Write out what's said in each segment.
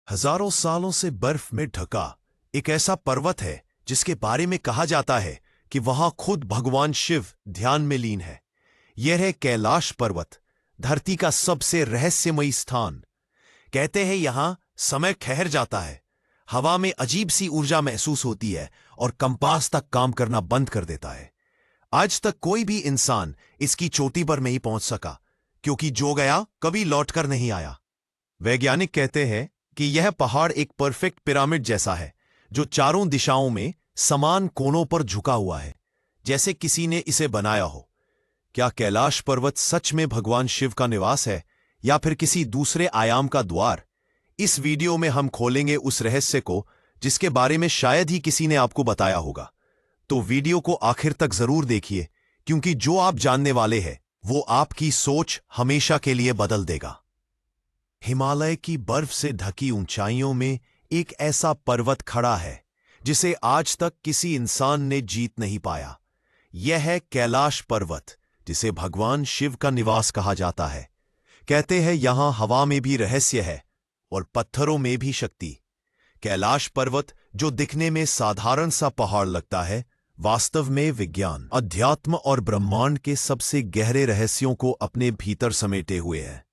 हजारों सालों से बर्फ में ढका एक ऐसा पर्वत है जिसके बारे में कहा जाता है कि वहां खुद भगवान शिव ध्यान में लीन है। यह है कैलाश पर्वत, धरती का सबसे रहस्यमयी स्थान। कहते हैं यहां समय ठहर जाता है, हवा में अजीब सी ऊर्जा महसूस होती है और कंपास तक काम करना बंद कर देता है। आज तक कोई भी इंसान इसकी चोटी पर नहीं पहुंच सका, क्योंकि जो गया कभी लौटकर नहीं आया। वैज्ञानिक कहते हैं कि यह पहाड़ एक परफेक्ट पिरामिड जैसा है, जो चारों दिशाओं में समान कोनों पर झुका हुआ है, जैसे किसी ने इसे बनाया हो। क्या कैलाश पर्वत सच में भगवान शिव का निवास है या फिर किसी दूसरे आयाम का द्वार? इस वीडियो में हम खोलेंगे उस रहस्य को जिसके बारे में शायद ही किसी ने आपको बताया होगा। तो वीडियो को आखिर तक जरूर देखिए, क्योंकि जो आप जानने वाले हैं वो आपकी सोच हमेशा के लिए बदल देगा। हिमालय की बर्फ से ढकी ऊंचाइयों में एक ऐसा पर्वत खड़ा है जिसे आज तक किसी इंसान ने जीत नहीं पाया। यह है कैलाश पर्वत, जिसे भगवान शिव का निवास कहा जाता है। कहते हैं यहां हवा में भी रहस्य है और पत्थरों में भी शक्ति। कैलाश पर्वत, जो दिखने में साधारण सा पहाड़ लगता है, वास्तव में विज्ञान, अध्यात्म और ब्रह्मांड के सबसे गहरे रहस्यों को अपने भीतर समेटे हुए है।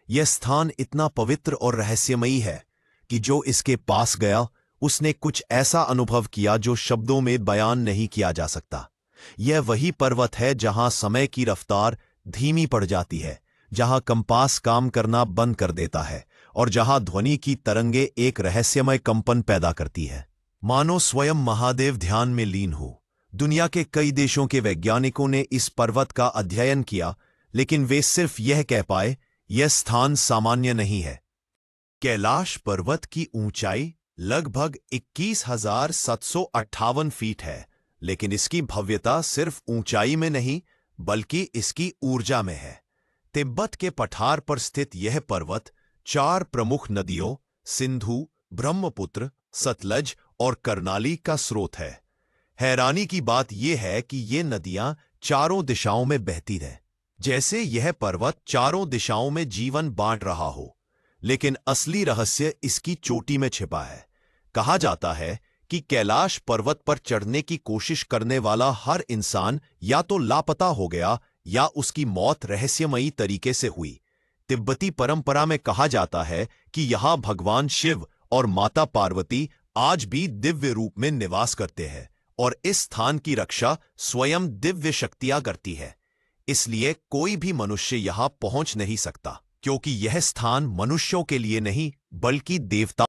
यह स्थान इतना पवित्र और रहस्यमयी है कि जो इसके पास गया उसने कुछ ऐसा अनुभव किया जो शब्दों में बयान नहीं किया जा सकता। यह वही पर्वत है जहां समय की रफ्तार धीमी पड़ जाती है, जहां कंपास काम करना बंद कर देता है और जहां ध्वनि की तरंगे एक रहस्यमय कंपन पैदा करती है, मानो स्वयं महादेव ध्यान में लीन हो। दुनिया के कई देशों के वैज्ञानिकों ने इस पर्वत का अध्ययन किया, लेकिन वे सिर्फ यह कह पाए, यह स्थान सामान्य नहीं है। कैलाश पर्वत की ऊंचाई लगभग 21,758 फीट है, लेकिन इसकी भव्यता सिर्फ ऊंचाई में नहीं बल्कि इसकी ऊर्जा में है। तिब्बत के पठार पर स्थित यह पर्वत 4 प्रमुख नदियों सिंधु, ब्रह्मपुत्र, सतलज और कर्नाली का स्रोत है। हैरानी की बात यह है कि ये नदियां चारों दिशाओं में बहती हैं, जैसे यह पर्वत चारों दिशाओं में जीवन बांट रहा हो। लेकिन असली रहस्य इसकी चोटी में छिपा है। कहा जाता है कि कैलाश पर्वत पर चढ़ने की कोशिश करने वाला हर इंसान या तो लापता हो गया या उसकी मौत रहस्यमयी तरीके से हुई। तिब्बती परंपरा में कहा जाता है कि यहां भगवान शिव और माता पार्वती आज भी दिव्य रूप में निवास करते हैं और इस स्थान की रक्षा स्वयं दिव्य शक्तियां करती है। इसलिए कोई भी मनुष्य यहां पहुंच नहीं सकता, क्योंकि यह स्थान मनुष्यों के लिए नहीं बल्कि देवता